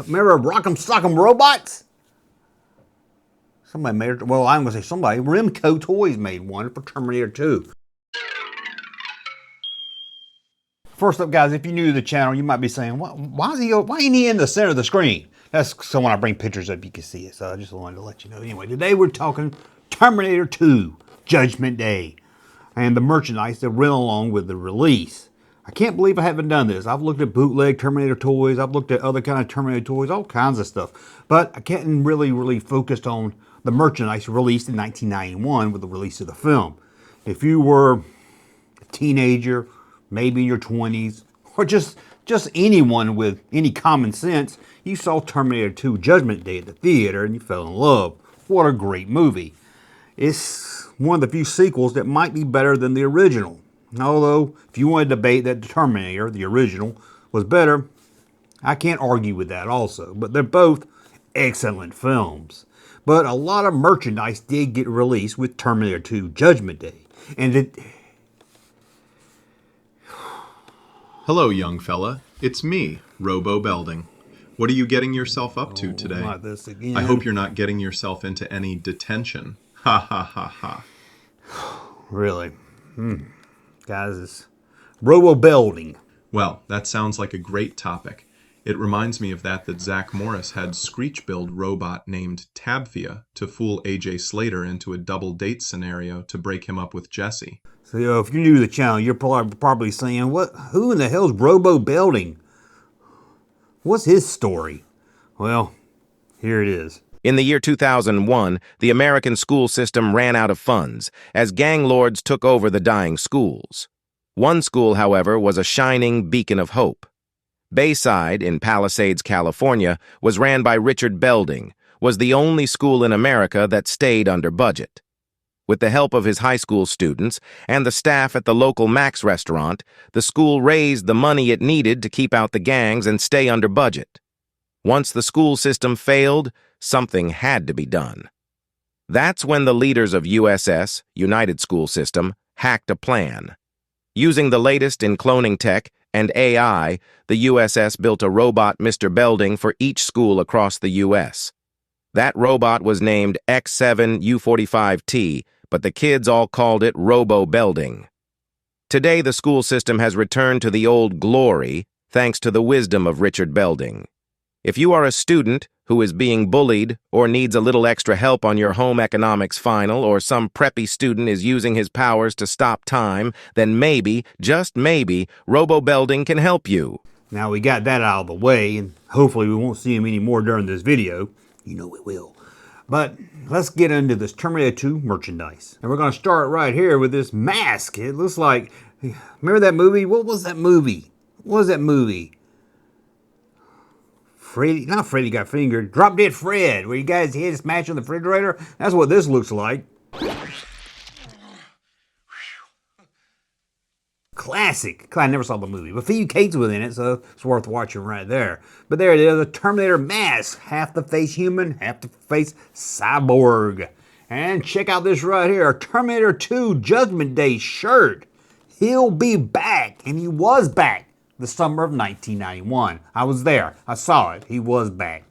Remember Rock'em Sock'em Robots? Somebody made it. Well, I'm going to say somebody. Remco Toys made one for Terminator 2. First up, guys, if you're new to the channel, you might be saying, why ain't he in the center of the screen? That's so when I bring pictures up, you can see it. So I just wanted to let you know. Anyway, today we're talking Terminator 2, Judgment Day, and the merchandise that went along with the release. I can't believe I haven't done this. I've looked at bootleg Terminator toys. I've looked at other kind of Terminator toys, all kinds of stuff. But I can't really focused on the merchandise released in 1991 with the release of the film. If you were a teenager, maybe in your 20s, or just anyone with any common sense, you saw Terminator 2 Judgment Day at the theater and you fell in love. What a great movie. It's one of the few sequels that might be better than the original. Although, if you want to debate that Terminator, the original, was better, I can't argue with that also. But they're both excellent films. But a lot of merchandise did get released with Terminator 2 Judgment Day. And Hello, young fella. It's me, Robo Belding. What are you getting yourself up to today? Not this again. I hope you're not getting yourself into any detention. Ha ha ha ha. Really? Guys, it's Robo Belding. Well, that sounds like a great topic. It reminds me of that Zach Morris had Screech-build robot named Tabthea to fool AJ Slater into a double date scenario to break him up with Jesse. So if you're new to the channel, you're probably saying, who in the hell's Robo Belding? What's his story? Well, here it is. In the year 2001, the American school system ran out of funds as gang lords took over the dying schools. One school, however, was a shining beacon of hope. Bayside, in Palisades, California, was ran by Richard Belding, was the only school in America that stayed under budget. With the help of his high school students and the staff at the local Max restaurant, the school raised the money it needed to keep out the gangs and stay under budget. Once the school system failed, something had to be done. That's when the leaders of USS, United School System, hacked a plan. Using the latest in cloning tech and AI, the USS built a robot Mr. Belding for each school across the U.S. That robot was named X7U45T, but the kids all called it Robo Belding. Today, the school system has returned to the old glory thanks to the wisdom of Richard Belding. If you are a student who is being bullied or needs a little extra help on your home economics final, or some preppy student is using his powers to stop time, then maybe, just maybe, Robo Belding can help you. Now we got that out of the way, and hopefully we won't see him anymore during this video. You know we will. But let's get into this Terminator 2 merchandise. And we're going to start right here with this mask. It looks like, remember that movie? What was that movie? What was that movie? Not Freddy Got Fingered, Drop Dead Fred, where you guys hit smash on the refrigerator. That's what this looks like. Classic. I never saw the movie, but Phoebe Cates was in it, so it's worth watching right there. But there it is, a Terminator mask. Half the face human, half the face cyborg. And check out this right here, a Terminator 2 Judgment Day shirt. He'll be back, and he was back. The summer of 1991. I was there. I saw it. He was back.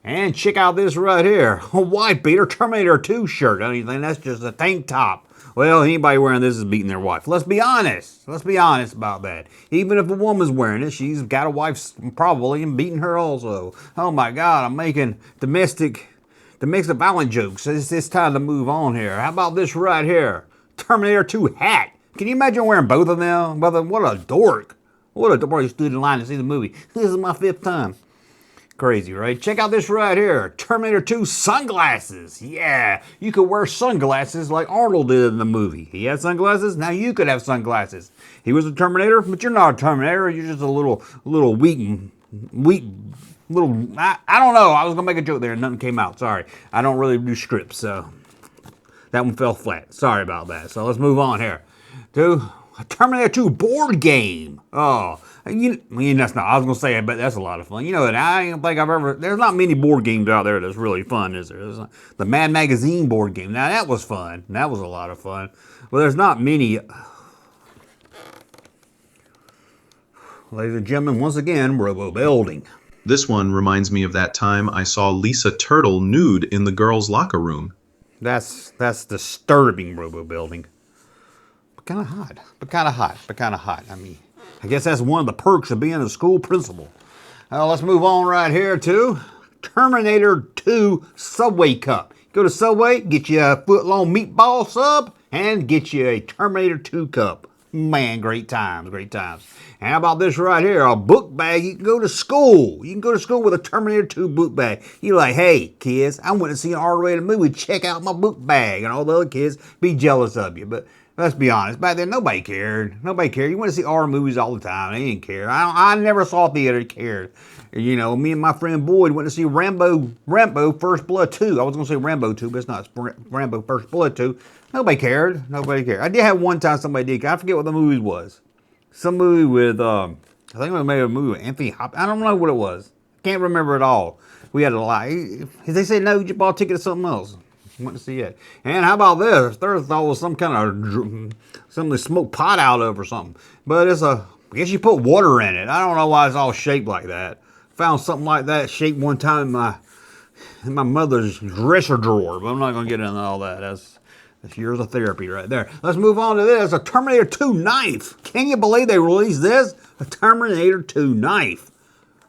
And check out this right here. A white beater Terminator 2 shirt. I don't even think that's just a tank top. Well, anybody wearing this is beating their wife. Let's be honest. Let's be honest about that. Even if a woman's wearing it, she's got a wife probably and beating her also. Oh my God, I'm making domestic violent jokes. It's time to move on here. How about this right here? Terminator 2 hat. Can you imagine wearing both of them? What a dork. What a dork. You stood in line to see the movie. This is my 5th time. Crazy, right? Check out this right here. Terminator 2 sunglasses. Yeah, you could wear sunglasses like Arnold did in the movie. He had sunglasses. Now you could have sunglasses. He was a Terminator, but you're not a Terminator. You're just a little weak, little, I don't know. I was going to make a joke there and nothing came out. Sorry. I don't really do scripts, so that one fell flat. Sorry about that. So let's move on here to a Terminator 2 board game. Oh, that's not, I was going to say, I bet that's a lot of fun. You know, I don't think there's not many board games out there that's really fun, is there? There's the Mad Magazine board game. Now, that was fun. That was a lot of fun. Well, there's not many. Ladies and gentlemen, once again, Robo Belding. This one reminds me of that time I saw Lisa Turtle nude in the girls' locker room. That's disturbing, Robo Building. But kind of hot. But kind of hot. But kind of hot. I mean, I guess that's one of the perks of being a school principal. Let's move on right here to Terminator 2 Subway Cup. Go to Subway, get you a foot-long meatball sub, and get you a Terminator 2 cup. Man, great times, great times. And how about this right here, a book bag? You can go to school. You can go to school with a Terminator 2 book bag. You're like, hey, kids, I went to see an R-rated movie. Check out my book bag. And all the other kids be jealous of you. But let's be honest, back then, nobody cared. Nobody cared. You went to see R movies all the time. They didn't care. I never saw a theater that cared. You know, me and my friend Boyd went to see Rambo First Blood 2. I was going to say Rambo 2, but it's not. It's Rambo First Blood 2. Nobody cared. Nobody cared. I did have one time somebody did. I forget what the movie was. Some movie with, I think it made a movie with Anthony Hopkins. I don't know what it was. Can't remember at all. We had a lie. If they said no, you bought a ticket to something else. Went to see it. And how about this? There's always some kind of something to smoke pot out of or something. But I guess you put water in it. I don't know why it's all shaped like that. Found something like that shaped one time in my mother's dresser drawer. But I'm not going to get into all that. That's years of therapy right there. Let's move on to this. A Terminator 2 knife. Can you believe they released this? A Terminator 2 knife.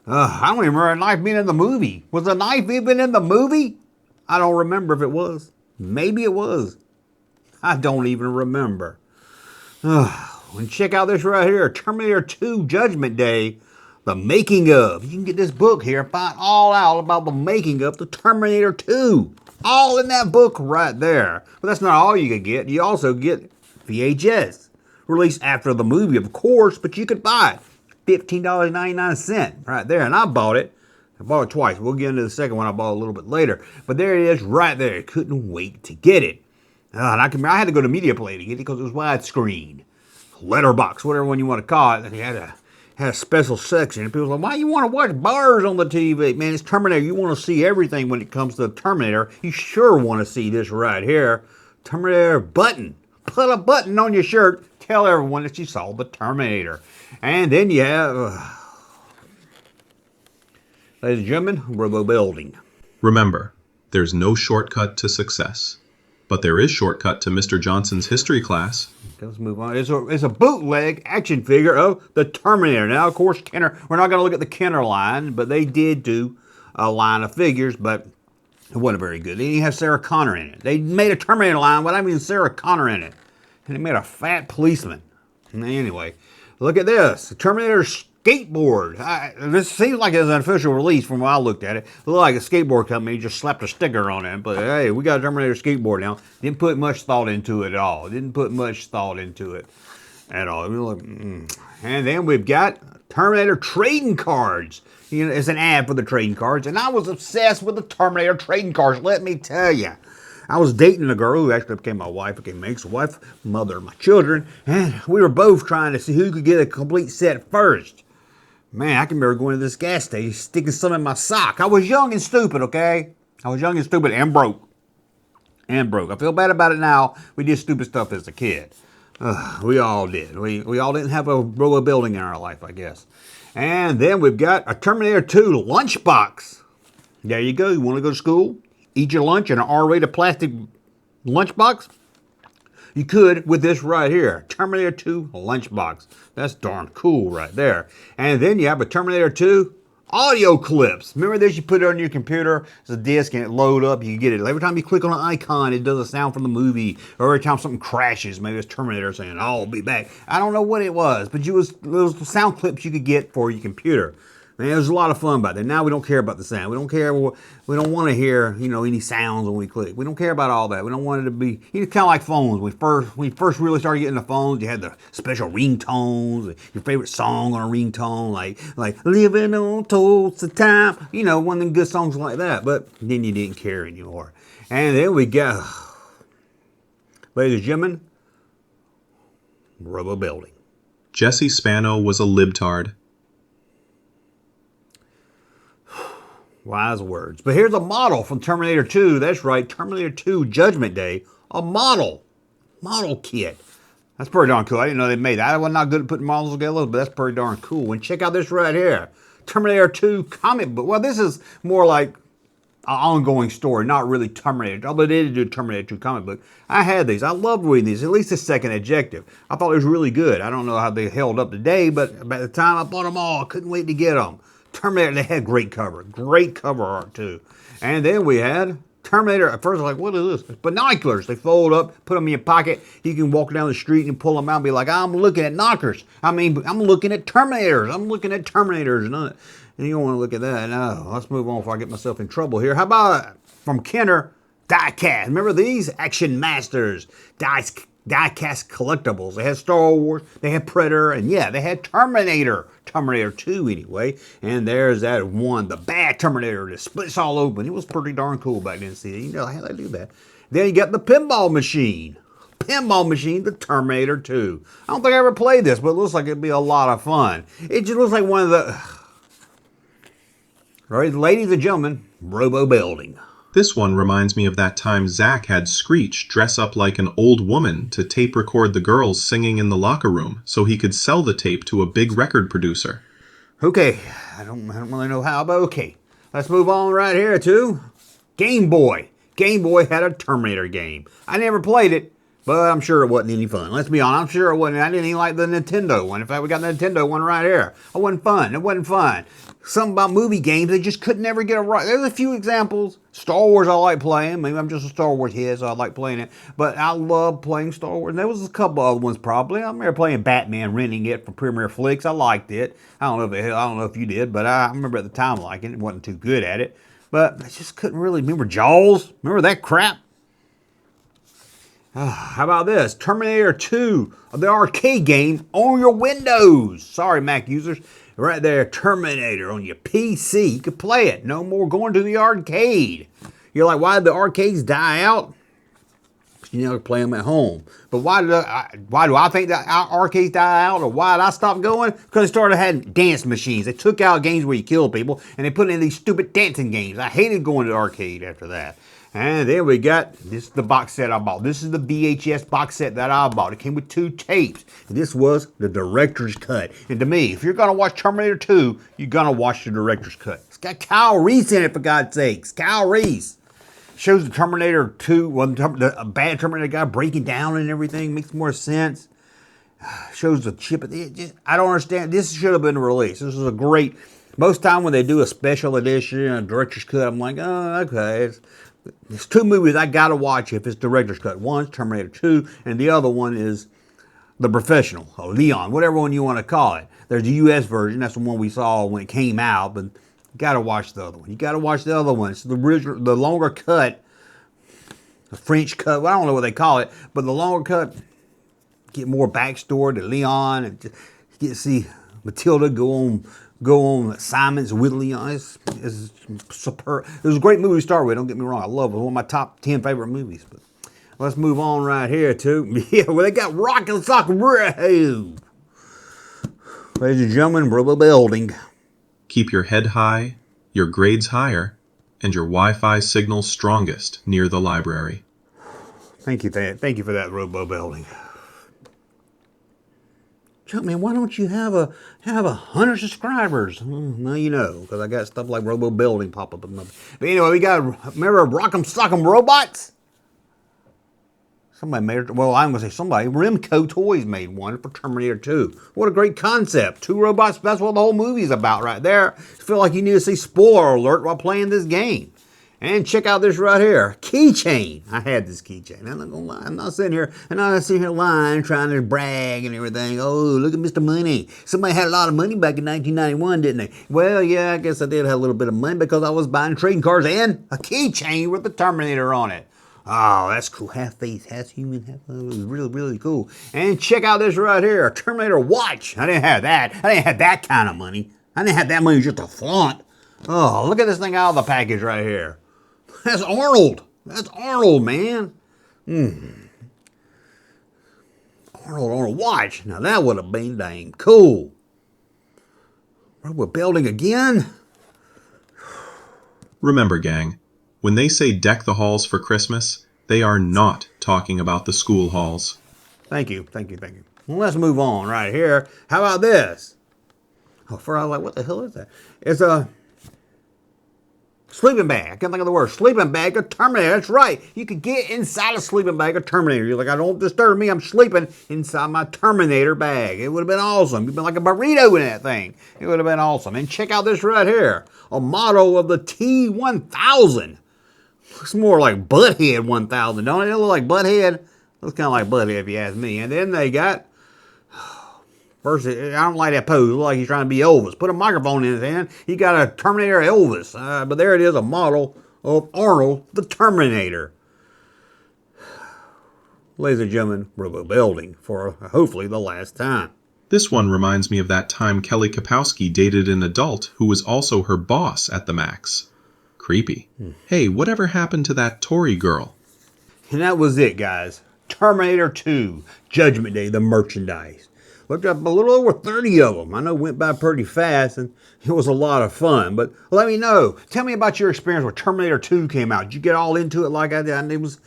I don't even remember a knife being in the movie. Was a knife even in the movie? I don't remember if it was. Maybe it was. I don't even remember. And check out this right here. Terminator 2 Judgment Day. The making of. You can get this book here. Find all out about the making of the Terminator 2. All in that book right there. But that's not all you could get. You also get VHS. Released after the movie, of course, but you could buy it. $15.99 right there. And I bought it. I bought it twice. We'll get into the second one I bought a little bit later. But there it is right there. Couldn't wait to get it. And I had to go to Media Play to get it because it was widescreen. Letterbox, whatever one you want to call it. They had a special section. And people were like, why you want to watch bars on the TV? Man, it's Terminator. You want to see everything when it comes to Terminator. You sure want to see this right here. Terminator button. Put a button on your shirt. Tell everyone that you saw the Terminator. And then you have, ladies and gentlemen, Robo Building. Remember, there's no shortcut to success. But there is shortcut to Mr. Johnson's history class. Okay, let's move on. It's a bootleg action figure of the Terminator. Now, of course, Kenner, we're not going to look at the Kenner line, but they did do a line of figures, but it wasn't very good. They didn't have Sarah Connor in it. They made a Terminator line without even Sarah Connor in it. And they made a fat policeman. Anyway, look at this. The Terminator skateboard. This seems like it's an official release from when I looked at it. It looked like a skateboard company just slapped a sticker on it. But hey, we got a Terminator skateboard now. Didn't put much thought into it at all. Didn't put much thought into it at all. And then we've got Terminator trading cards. You know, it's an ad for the trading cards. And I was obsessed with the Terminator trading cards, let me tell you. I was dating a girl who actually became my wife, became my ex-wife, mother of my children, and we were both trying to see who could get a complete set first. Man, I can remember going to this gas station, sticking some in my sock. I was young and stupid, okay? I was young and stupid and broke. And broke. I feel bad about it now. We did stupid stuff as a kid. We all did. We all didn't have a Robo Building in our life, I guess. And then we've got a Terminator 2 lunchbox. There you go. You want to go to school? Eat your lunch in an R-rated plastic lunchbox? You could with this right here, Terminator 2 lunchbox. That's darn cool right there. And then you have a Terminator 2 audio clips. Remember this? You put it on your computer. It's a disc and it load up. You get it. Every time you click on an icon, it does a sound from the movie. Or every time something crashes, maybe it's Terminator saying, I'll be back. I don't know what it was, but those sound clips you could get for your computer. Man, it was a lot of fun back then. Now we don't care about the sound. We don't care. We don't want to hear, any sounds when we click. We don't care about all that. We don't want it to be, kind of like phones. When we first really started getting the phones, you had the special ringtones, your favorite song on a ringtone, like Living on Toast Time, one of them good songs like that. But then you didn't care anymore. And then we got, ladies and gentlemen, Robo Building. Jesse Spano was a libtard. Wise words. But here's a model from Terminator 2. That's right, Terminator 2 Judgment Day. A model kit. That's pretty darn cool. I didn't know they made that. I was not good at putting models together, but that's pretty darn cool. And check out this right here. Terminator 2 comic book. Well, this is more like an ongoing story, not really Terminator. Although they did do Terminator 2 comic book. I had these. I loved reading these, at least the second Adjective. I thought it was really good. I don't know how they held up today, but by the time I bought them all, I couldn't wait to get them. Terminator, they had great cover art too. And then we had Terminator. At first I was like, what is this? Binoculars. They fold up, put them in your pocket. You can walk down the street and pull them out and be like, I'm looking at knockers. I mean, I'm looking at Terminators. And you don't want to look at that. No, let's move on before I get myself in trouble here. How about from Kenner, Diecast? Remember these? Action Masters. Diecast collectibles. They had Star Wars, they had Predator, and yeah, they had Terminator. Terminator 2 anyway. And there's that one, the bad Terminator that splits all open. It was pretty darn cool back then. See, you know how they do that. Then you got the pinball machine. The Terminator 2. I don't think I ever played this, but it looks like it'd be a lot of fun. It just looks like one of the... All right, ladies and gentlemen, Robo Building. This one reminds me of that time Zach had Screech dress up like an old woman to tape record the girls singing in the locker room so he could sell the tape to a big record producer. Okay, I don't really know how, but okay. Let's move on right here to Game Boy. Game Boy had a Terminator game. I never played it, but I'm sure it wasn't any fun. Let's be honest, I'm sure it wasn't. I didn't even like the Nintendo one. In fact, we got the Nintendo one right here. It wasn't fun. Something about movie games, they just could never get it right. There's a few examples. Star Wars I like playing. Maybe I'm just a Star Wars head, so I like playing it. But I love playing Star Wars. And there was a couple other ones probably. I remember playing Batman, renting it from Premier Flix. I liked it. I don't know if you did, but I remember at the time liking it. Wasn't too good at it. But I just couldn't really remember Jaws. Remember that crap? How about this? Terminator 2, the arcade game on your Windows. Sorry, Mac users. Right there, Terminator on your PC. You could play it. No more going to the arcade. You're like, why did the arcades die out? You know, play them at home. But why do I think that our arcades die out, or why did I stop going? Because they started having dance machines. They took out games where you kill people, and they put in these stupid dancing games. I hated going to the arcade after that. And then we got, this is the box set I bought. This is the VHS box set that I bought. It came with 2 tapes. And this was the director's cut. And to me, if you're going to watch Terminator 2, you're going to watch the director's cut. It's got Kyle Reese in it, for God's sakes. Kyle Reese. Shows the Terminator 2, well, the bad Terminator guy breaking down and everything. Makes more sense. Shows the chip. I don't understand. This should have been released. This is a great, most time when they do a special edition, a director's cut, I'm like, oh, okay. There's 2 movies I gotta watch if it's director's cut. One's Terminator 2, and the other one is The Professional, or Leon, whatever one you want to call it. There's the U.S. version. That's the one we saw when it came out, but you gotta watch the other one. You gotta watch the other one. It's the original, the longer cut, the French cut. Well, I don't know what they call it, but the longer cut, get more backstory to Leon, and just get to see Matilda go on assignments with Leon. It's superb. It was a great movie to start with. Don't get me wrong. I love it. One of my top 10 favorite movies. But let's move on right here too. Yeah, well, they got Rock and Sock. Ladies and gentlemen, Robo Building. Keep your head high, your grades higher, and your Wi-Fi signal strongest near the library. Thank you for that, Robo Building. Junkman, why don't you have 100 subscribers? Now you know, because I got stuff like Robo Building pop up. But anyway, we got, remember Rock'em Sock'em Robots? Somebody made it. Well, I'm going to say somebody. Remco Toys made one for Terminator 2. What a great concept. 2 robots, that's what the whole movie's about right there. I feel like you need to see spoiler alert while playing this game. And check out this right here, keychain. I had this keychain. I'm not gonna lie. I'm not sitting here lying, trying to brag and everything. Oh, look at Mr. Money. Somebody had a lot of money back in 1991, didn't they? Well, yeah, I guess I did have a little bit of money because I was buying trading cards and a keychain with the Terminator on it. Oh, that's cool. Half face, half human, half. It was really, really cool. And check out this right here, a Terminator watch. I didn't have that. I didn't have that kind of money. I didn't have that money just to flaunt. Oh, look at this thing out of the package right here. That's Arnold. That's Arnold, man. Arnold on a watch. Now that would have been dang cool. We're building again. Remember, gang, when they say deck the halls for Christmas, they are not talking about the school halls. Thank you. Well, let's move on right here. How about this? First I was like, what the hell is that? It's a sleeping bag. I can't think of the word. Sleeping bag of Terminator. That's right. You could get inside a sleeping bag of Terminator. You're like, I don't disturb me. I'm sleeping inside my Terminator bag. It would have been awesome. You'd been like a burrito in that thing. It would have been awesome. And check out this right here. A model of the T-1000. Looks more like Butthead 1000, don't it? It looks like Butthead. Looks kind of like Butthead if you ask me. And then they got... First, I don't like that pose. It looks like he's trying to be Elvis. Put a microphone in his hand. He got a Terminator Elvis. But there it is, a model of Arnold the Terminator. Ladies and gentlemen, we're building for hopefully the last time. This one reminds me of that time Kelly Kapowski dated an adult who was also her boss at the Max. Creepy. Hey, whatever happened to that Tory girl? And that was it, guys. Terminator 2, Judgment Day, the merchandise. Looked up a little over 30 of them. I know it went by pretty fast, and it was a lot of fun. But let me know. Tell me about your experience when Terminator 2 came out. Did you get all into it like I did? It was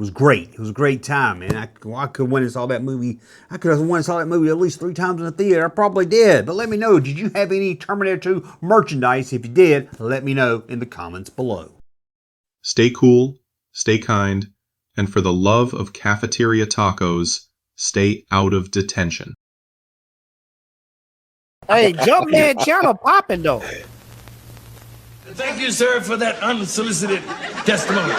great. It was a great time, man. I could went and saw that movie. I could have went and saw that movie at least 3 times in the theater. I probably did. But let me know. Did you have any Terminator 2 merchandise? If you did, let me know in the comments below. Stay cool, stay kind, and for the love of cafeteria tacos, stay out of detention. Hey, Junkman channel popping though. Thank you, sir, for that unsolicited testimony.